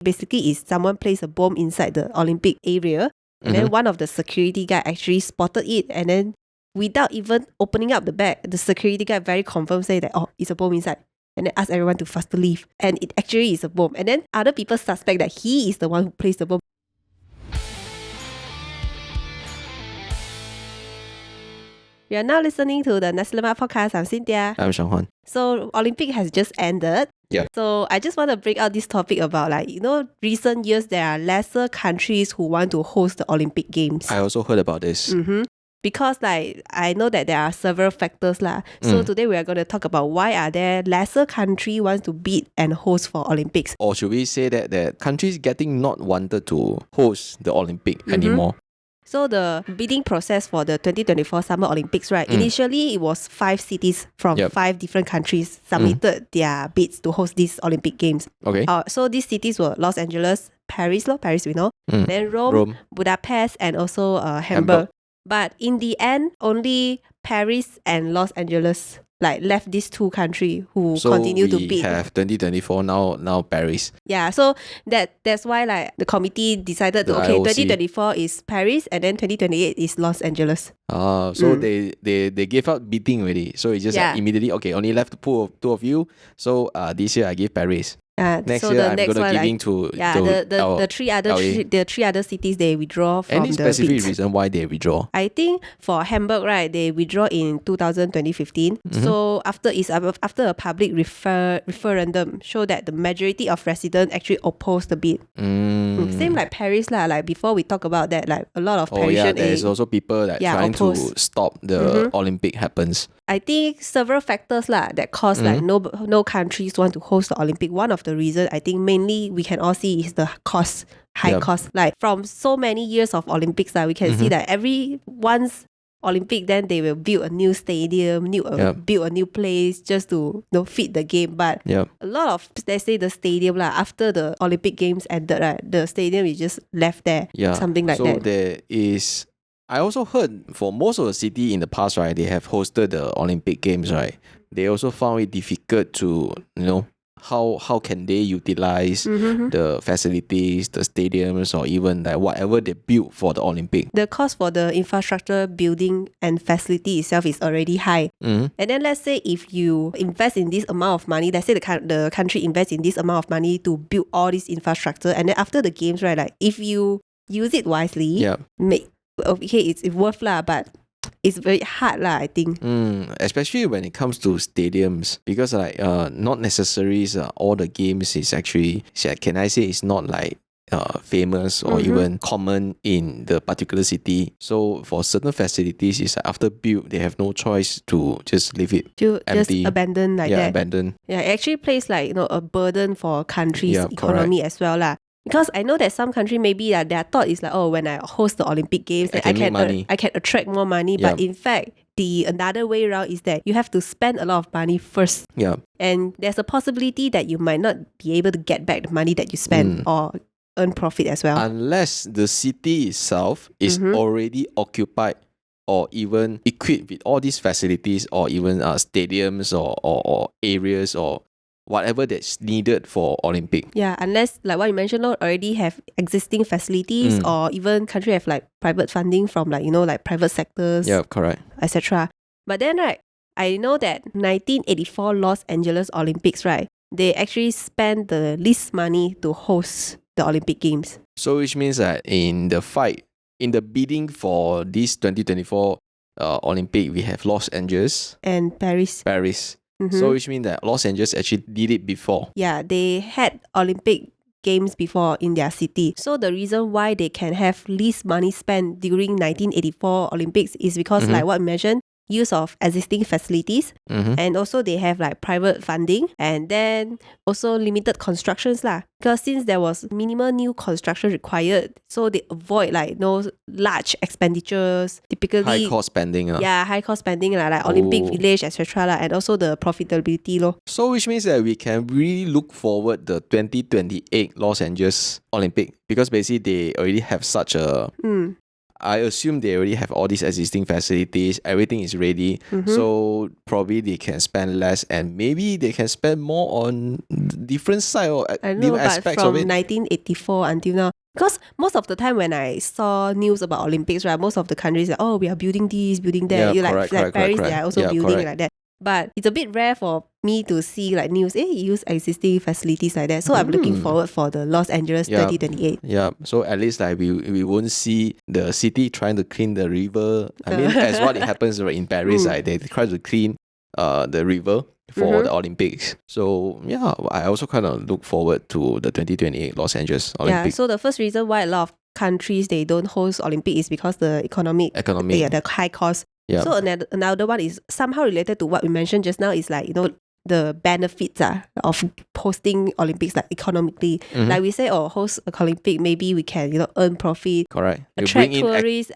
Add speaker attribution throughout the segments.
Speaker 1: basically is someone placed a bomb inside the Olympic area, and then one of the security guy actually spotted it, and then without even opening up the bag, the security guy very confirmed say that, oh, it's a bomb inside. And then ask everyone to faster leave. And it actually is a bomb. And then other people suspect that he is the one who placed the bomb. You are now listening to the Nasi Lemak podcast. I'm Cynthia.
Speaker 2: I'm Shanghuan.
Speaker 1: So Olympic has just ended.
Speaker 2: Yeah.
Speaker 1: So I just want to bring out this topic about recent years there are lesser countries who want to host the Olympic Games.
Speaker 2: I also heard about this.
Speaker 1: Because I know that there are several factors lah. So today we are going to talk about why are there lesser country wants to bid and host for Olympics.
Speaker 2: Or should we say that countries getting not wanted to host the Olympic anymore?
Speaker 1: So the bidding process for the 2024 Summer Olympics, right? Initially, it was 5 cities from 5 different countries submitted their bids to host these Olympic Games.
Speaker 2: Okay.
Speaker 1: So these cities were Los Angeles, Paris we know. Then Rome, Budapest, and also Hamburg. But in the end, only Paris and Los Angeles left these 2 countries who continue to bid.
Speaker 2: So we have 2024 now Paris.
Speaker 1: Yeah, so that's why the committee decided to,
Speaker 2: IOC.
Speaker 1: 2024 is Paris and then 2028 is Los Angeles.
Speaker 2: So they gave out bidding already. So it's just immediately, okay, only left two of you. So this year I give Paris. Next year I'm going to giving to
Speaker 1: the three other cities they withdraw from
Speaker 2: Any specific
Speaker 1: bids.
Speaker 2: reason why they withdraw?
Speaker 1: I think for Hamburg, right, they withdraw in 2015. So after a public referendum show that the majority of residents actually opposed the bid. Same like Paris lah. Like before we talk about that, like a lot of Parisian
Speaker 2: there's also people trying
Speaker 1: opposed.
Speaker 2: to stop the Olympic happens.
Speaker 1: I think several factors that cause no countries want to host the Olympic. One of the reasons I think mainly we can all see is the high cost. Like from so many years of Olympics, we can see that every once Olympic, then they will build a new stadium, build a new place just to fit the game. But a lot of, let's say the stadium after the Olympic Games ended, right, the stadium is just left there. Something like that.
Speaker 2: So there is. I also heard for most of the city in the past, right, they have hosted the Olympic Games, right? They also found it difficult to, how can they utilize the facilities, the stadiums, or even whatever they built for the Olympic.
Speaker 1: The cost for the infrastructure building and facility itself is already high. And then let's say if you invest in this amount of money, let's say the country invests in this amount of money to build all this infrastructure, and then after the games, right, if you use it wisely, it's worth but it's very hard I think.
Speaker 2: Especially when it comes to stadiums, because not necessarily all the games is actually, can I say, it's not famous or even common in the particular city. So for certain facilities, it's after built, they have no choice to just leave it empty.
Speaker 1: Just abandon that.
Speaker 2: Abandon.
Speaker 1: Yeah, it actually plays a burden for countries' economy as well Because I know that some country maybe their thought is when I host the Olympic Games, I can attract more money. But in fact, the another way around is that you have to spend a lot of money first. And there's a possibility that you might not be able to get back the money that you spend or earn profit as well.
Speaker 2: Unless the city itself is already occupied or even equipped with all these facilities or even stadiums or areas or whatever that's needed for Olympic.
Speaker 1: Yeah, unless what you mentioned, already have existing facilities or even country have private funding from private sectors.
Speaker 2: Yeah, correct.
Speaker 1: Etc. But then I know that 1984 Los Angeles Olympics, right, they actually spent the least money to host the Olympic Games.
Speaker 2: So which means that in the bidding for this 2024 Olympic, we have Los Angeles
Speaker 1: and Paris.
Speaker 2: So which means that Los Angeles actually did it before.
Speaker 1: Yeah, they had Olympic Games before in their city. So the reason why they can have least money spent during 1984 Olympics is because like what I mentioned, use of existing facilities and also they have private funding and then also limited constructions because since there was minimal new construction required, so they avoid no large expenditures, typically
Speaker 2: high cost spending
Speaker 1: high cost spending like Olympic Village, etc. And also the profitability
Speaker 2: So which means that we can really look forward the 2028 Los Angeles Olympic because basically they already have such a I assume they already have all these existing facilities. Everything is ready. So probably they can spend less and maybe they can spend more on different side or
Speaker 1: I know,
Speaker 2: different
Speaker 1: but
Speaker 2: aspects
Speaker 1: from
Speaker 2: of it.
Speaker 1: 1984 until now, because most of the time when I saw news about Olympics, right, most of the countries are, oh, we are building this, building that.
Speaker 2: Yeah,
Speaker 1: You
Speaker 2: correct,
Speaker 1: like
Speaker 2: correct,
Speaker 1: Paris,
Speaker 2: correct,
Speaker 1: they are also
Speaker 2: yeah,
Speaker 1: building
Speaker 2: correct.
Speaker 1: like that. But it's a bit rare for me to see like news, use existing facilities like that. So I'm looking forward for the Los Angeles 2028.
Speaker 2: Yeah, so at least like we won't see the city trying to clean the river. I mean, as what it happens right in Paris, like, they try to clean the river for the Olympics. So yeah, I also kind of look forward to the 2028 Los Angeles Olympics.
Speaker 1: Yeah, so the first reason why a lot of countries they don't host Olympic is because the economic. The high cost.
Speaker 2: Yeah.
Speaker 1: So another one is somehow related to what we mentioned just now is like, the benefits of hosting Olympics, like economically. Like we say, host a Olympic, maybe we can, earn profit.
Speaker 2: Correct. You
Speaker 1: Attract
Speaker 2: bring in
Speaker 1: tourists.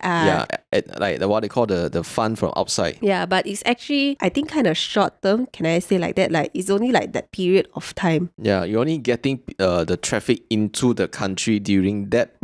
Speaker 2: like what they call the fund from outside.
Speaker 1: Yeah, but it's actually, I think, kind of short term. Can I say like that? Like it's only like that period of time.
Speaker 2: Yeah, you're only getting the traffic into the country during that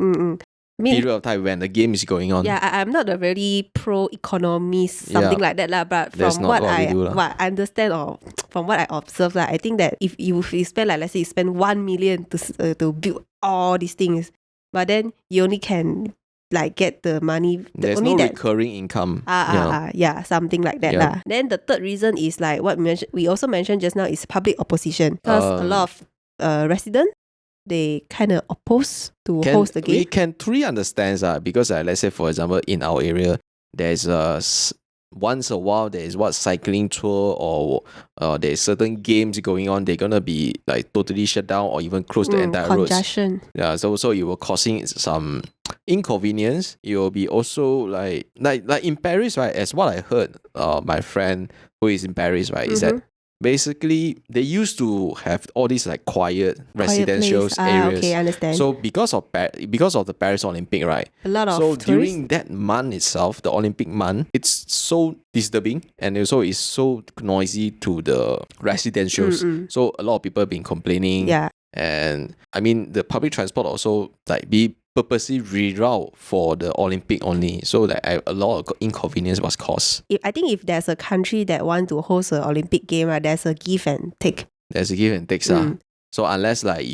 Speaker 2: period of time when the game is going on.
Speaker 1: Yeah, I'm not a very pro-economist, something like that lah. But
Speaker 2: That's
Speaker 1: from
Speaker 2: not
Speaker 1: what I understand or from what I observe, I think that if you spend like, let's say you spend 1 million to build all these things, but then you only can like get the money.
Speaker 2: There's
Speaker 1: only
Speaker 2: no recurring income.
Speaker 1: Yeah, something like that lah. Then the third reason is like what we also mentioned just now is public opposition, because a lot of residents, they kind of oppose to host the game.
Speaker 2: We can truly understand because let's say for example in our area there's once a while there is cycling tour or there's certain games going on, they're gonna be like totally shut down or even close the entire
Speaker 1: congestion.
Speaker 2: roads. Yeah, so it will causing some inconvenience. It will be also like in Paris, right, as what I heard my friend who is in Paris, right, is that basically they used to have all these like quiet residential areas.
Speaker 1: Okay, I understand.
Speaker 2: So because of the Paris Olympic, right,
Speaker 1: a lot of
Speaker 2: so
Speaker 1: tourists.
Speaker 2: during that month itself, the Olympic month, it's so disturbing and also it's so noisy to the residentials. So a lot of people have been complaining.
Speaker 1: Yeah.
Speaker 2: And I mean the public transport also like be purposely reroute for the Olympic only, so that a lot of inconvenience was caused.
Speaker 1: I think if there's a country that want to host an Olympic game, right, there's a give and take.
Speaker 2: There's a give and take. So unless like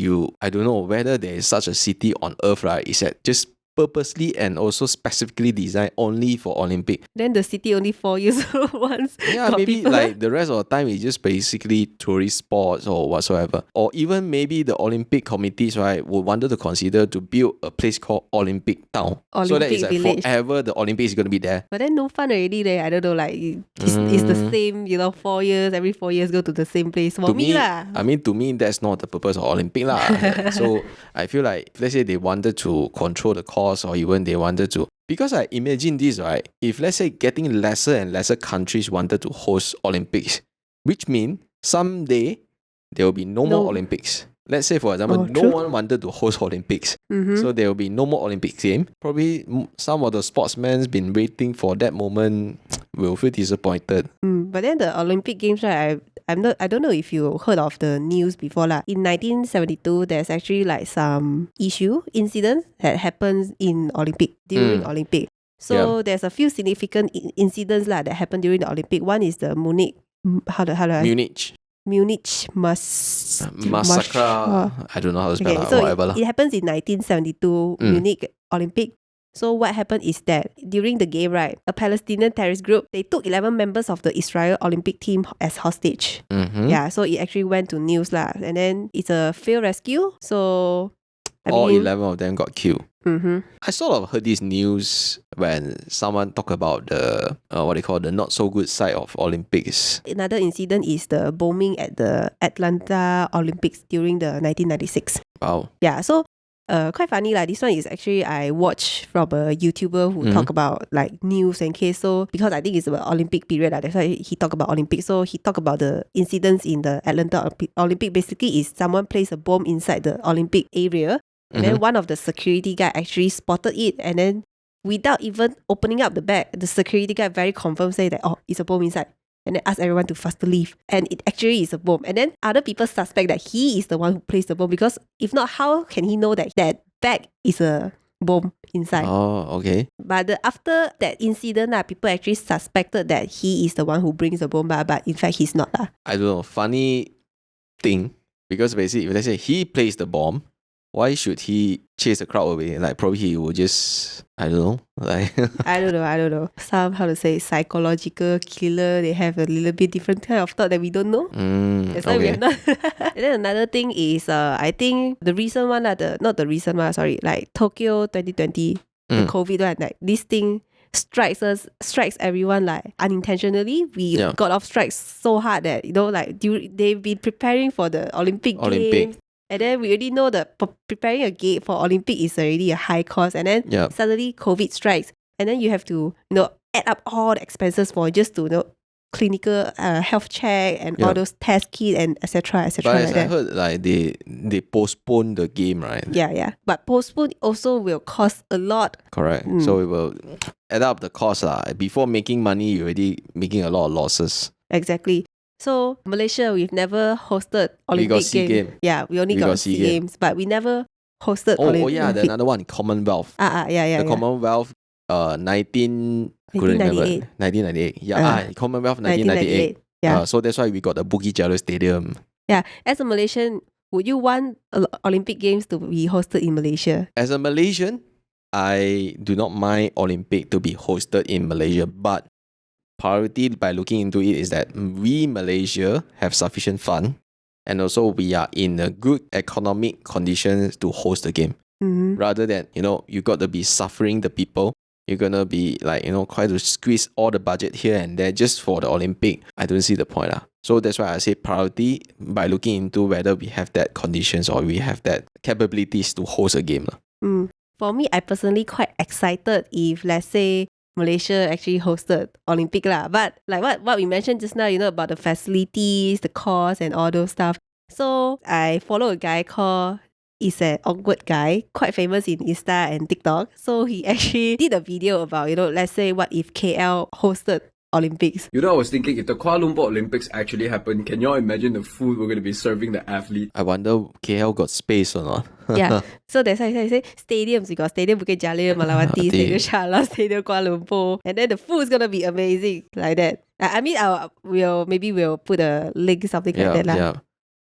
Speaker 2: I don't know whether there is such a city on earth, right, is that just purposely and also specifically designed only for Olympic.
Speaker 1: Then the city only 4 years once.
Speaker 2: Yeah, maybe people. Like the rest of the time is just basically tourist spots or whatsoever. Or even maybe the Olympic committees, right, would wanted to consider to build a place called Olympic Town. So that it's like
Speaker 1: village.
Speaker 2: Forever the Olympics is going to be there.
Speaker 1: But then no fun already. I don't know, like it's the same, 4 years, every 4 years go to the same place. For me lah.
Speaker 2: I mean, to me, that's not the purpose of Olympic lah. So I feel like, let's say they wanted to control the cost or even they wanted to, because I imagine this, right, if let's say getting lesser and lesser countries wanted to host Olympics, which means someday there will be no more Olympics. Let's say for example, no one wanted to host Olympics, so there will be no more Olympic game. Probably some of the sportsmen been waiting for that moment will feel disappointed.
Speaker 1: But then the Olympic Games, right, I don't know if you heard of the news before lah. In 1972, there's actually like some incidents that happens in during Olympic. So there's a few significant incidents lah that happened during the Olympic. One is the Munich massacre.
Speaker 2: I don't know how to spell it.
Speaker 1: So
Speaker 2: whatever.
Speaker 1: It happens in 1972 Munich Olympic. So what happened is that during the game, right, a Palestinian terrorist group, they took 11 members of the Israel Olympic team as hostage. Yeah, so it actually went to news lah. And then it's a failed rescue. So
Speaker 2: all 11 of them got killed.
Speaker 1: I
Speaker 2: sort of heard this news when someone talked about the the not so good side of Olympics.
Speaker 1: Another incident is the bombing at the Atlanta Olympics during the 1996.
Speaker 2: Wow.
Speaker 1: Yeah, so quite funny lah. This one is actually I watched from a YouTuber who talk about like news and case. So because I think it's about Olympic period, that's why he talk about Olympics. So he talk about the incidents in the Atlanta Olympic. Basically, is someone placed a bomb inside the Olympic area, and then one of the security guy actually spotted it, and then without even opening up the bag, the security guy very confirmed say that it's a bomb inside. And then ask everyone to faster leave. And it actually is a bomb. And then other people suspect that he is the one who placed the bomb, because if not, how can he know that that bag is a bomb inside.
Speaker 2: Oh, okay.
Speaker 1: But after that incident, people actually suspected that he is the one who brings the bomb, but in fact he's not.
Speaker 2: I don't know. Funny thing, because basically, if let's say he placed the bomb, why should he chase the crowd away? Like probably he will just, I don't know. Like
Speaker 1: I don't know. Some, how to say, psychological killer, they have a little bit different kind of thought that we don't know. That's why we have not. And then another thing is, I think the recent one, not the recent one, sorry, like Tokyo 2020, the COVID one, like this thing strikes everyone like unintentionally. We got off strikes so hard that, like they've been preparing for the Olympic Games. And then we already know that preparing a gate for Olympic is already a high cost. And then suddenly COVID strikes. And then you have to, add up all the expenses for just to, clinical health check and all those test kits and etc.
Speaker 2: But as I heard, like they postpone the game, right?
Speaker 1: Yeah. But postpone also will cost a lot.
Speaker 2: Correct. So it will add up the cost. Before making money, you're already making a lot of losses.
Speaker 1: Exactly. So Malaysia, we've never hosted Olympic Games. Yeah, we only got SEA Games, but we never hosted Olympic.
Speaker 2: Oh yeah, the another one, Commonwealth.
Speaker 1: Yeah.
Speaker 2: The Commonwealth 1998. Yeah, Commonwealth 1998.
Speaker 1: Yeah.
Speaker 2: So that's why we got the Bukit Jalil Stadium.
Speaker 1: Yeah. As a Malaysian, would you want Olympic Games to be hosted in Malaysia?
Speaker 2: As a Malaysian, I do not mind Olympic to be hosted in Malaysia, but priority by looking into it is that we Malaysia have sufficient fund, and also we are in a good economic conditions to host the game. Rather than you got to be suffering the people. You're gonna be like try to squeeze all the budget here and there just for the Olympic. I don't see the point So that's why I say priority by looking into whether we have that conditions or we have that capabilities to host a game
Speaker 1: For me, I personally quite excited if, let's say, Malaysia actually hosted Olympic But like what we mentioned just now, about the facilities, the cost and all those stuff. So I follow a guy called, he's an awkward guy, quite famous in Insta and TikTok. So he actually did a video about, let's say what if KL hosted Olympics.
Speaker 3: I was thinking, if the Kuala Lumpur Olympics actually happen, can y'all imagine the food we're going to be serving the athletes?
Speaker 2: I wonder KL got space or not.
Speaker 1: Yeah. So that's why I say stadiums. We got Stadium Bukit Jalil, Malawati, Stadium Shah, Stadium Kuala Lumpur. And then the food is going to be amazing like that. I mean, we'll put a link, something like that.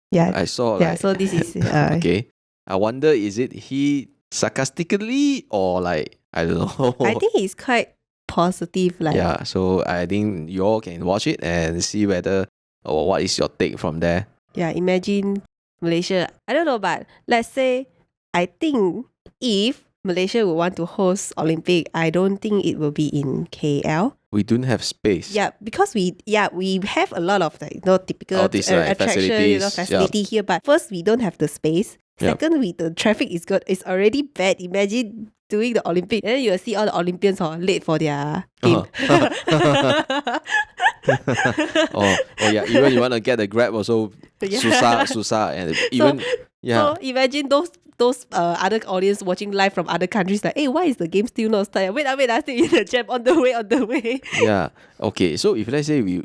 Speaker 1: Yeah.
Speaker 2: I saw
Speaker 1: so this is...
Speaker 2: okay. I wonder, is it he sarcastically or like, I don't know.
Speaker 1: I think he's quite positive.
Speaker 2: Yeah, so I think you all can watch it and see whether or what is your take from there.
Speaker 1: Yeah, imagine Malaysia. I don't know, but let's say, I think if Malaysia would want to host Olympic, I don't think it will be in KL.
Speaker 2: We don't have space.
Speaker 1: Yeah, because we have a lot of typical attraction, facility here. But first, we don't have the space. Second, the traffic is already bad. Imagine doing the Olympic, and then you will see all the Olympians late for their game.
Speaker 2: Even you want to get the Grab also, susah, and even
Speaker 1: So imagine those other audience watching live from other countries like, hey, why is the game still not started? Wait, still in the jam on the way.
Speaker 2: Yeah. Okay. So if let's say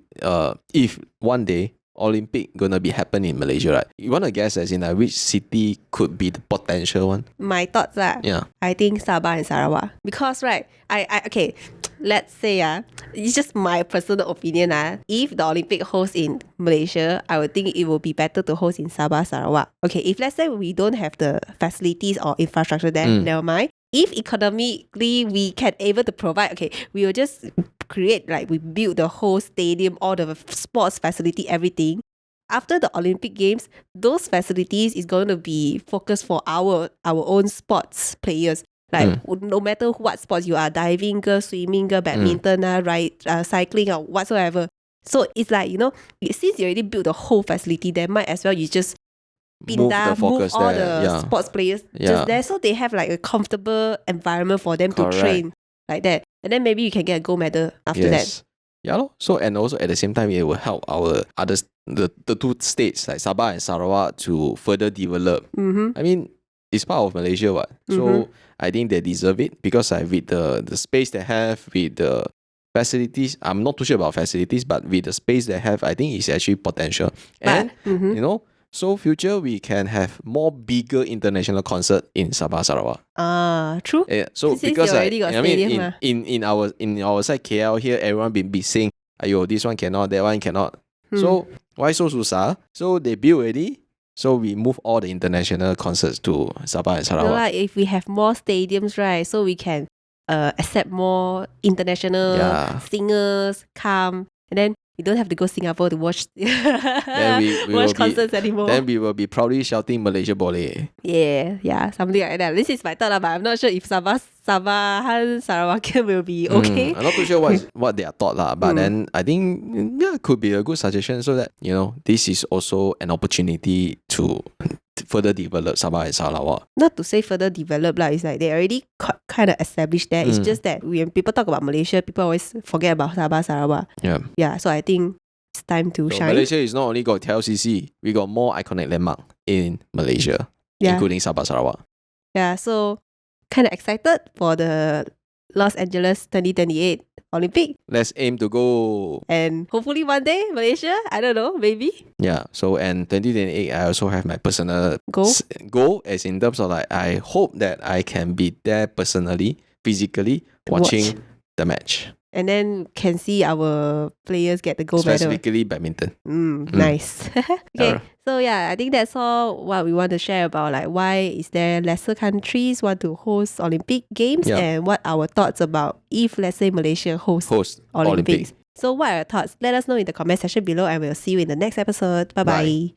Speaker 2: if one day Olympic gonna be happen in Malaysia, right? You wanna guess as in which city could be the potential one?
Speaker 1: My thoughts I think Sabah and Sarawak. Because okay, let's say it's just my personal opinion if the Olympic host in Malaysia, I would think it will be better to host in Sabah, Sarawak. Okay, if let's say we don't have the facilities or infrastructure there, never mind. If economically we can able to provide, okay, we will just create, we build the whole stadium, all the sports facility, everything. After the Olympic Games, those facilities is going to be focused for our own sports players. No matter what sports you are, diving, swimming, badminton, cycling or whatsoever. So it's since you already built the whole facility there, might as well you just move all the sports players just there, so they have a comfortable environment for them to train like that, and then maybe you can get a gold medal after that.
Speaker 2: Yeah. So and also at the same time it will help our others, the two states like Sabah and Sarawak to further develop. I mean, it's part of Malaysia, so I think they deserve it because with the space they have, with the facilities, I'm not too sure about facilities, but with the space they have, I think it's actually potential. And So future we can have more bigger international concert in Sabah Sarawak.
Speaker 1: True.
Speaker 2: So
Speaker 1: Since
Speaker 2: because
Speaker 1: you already got
Speaker 2: I mean
Speaker 1: stadium,
Speaker 2: in our side KL here, everyone be saying, "Ayo, this one cannot, that one cannot." So why so susah? So they build already. So we move all the international concerts to Sabah and Sarawak.
Speaker 1: like if we have more stadiums, right? So we can accept more international singers come, and then we don't have to go Singapore to watch
Speaker 2: Then we
Speaker 1: watch
Speaker 2: will
Speaker 1: concerts anymore.
Speaker 2: Then we will be proudly shouting Malaysia Boleh.
Speaker 1: Yeah, something like that. This is my thought, but I'm not sure if Sabah and Sarawakian will be okay.
Speaker 2: I'm not too sure what their thought but then I think could be a good suggestion so that this is also an opportunity to further develop Sabah and Sarawak.
Speaker 1: Not to say further develop it's like they already kind of established there. It's just that when people talk about Malaysia, people always forget about Sabah, Sarawak. Yeah, so I think it's time to shine.
Speaker 2: Malaysia is not only got TLCC, we got more iconic landmark in Malaysia, including Sabah, Sarawak.
Speaker 1: Yeah, so kind of excited for the Los Angeles 2028 Olympic.
Speaker 2: Let's aim to go.
Speaker 1: And hopefully one day, Malaysia, I don't know, maybe.
Speaker 2: Yeah, so and 2028, I also have my personal goal as in terms of I hope that I can be there personally, physically, watching the match.
Speaker 1: And then can see our players get the gold medal.
Speaker 2: Specifically badminton.
Speaker 1: Nice. Okay, so I think that's all what we want to share about why is there lesser countries want to host Olympic Games and what our thoughts about if let's say Malaysia hosts Olympics. So what are your thoughts? Let us know in the comment section below and we'll see you in the next episode. Bye.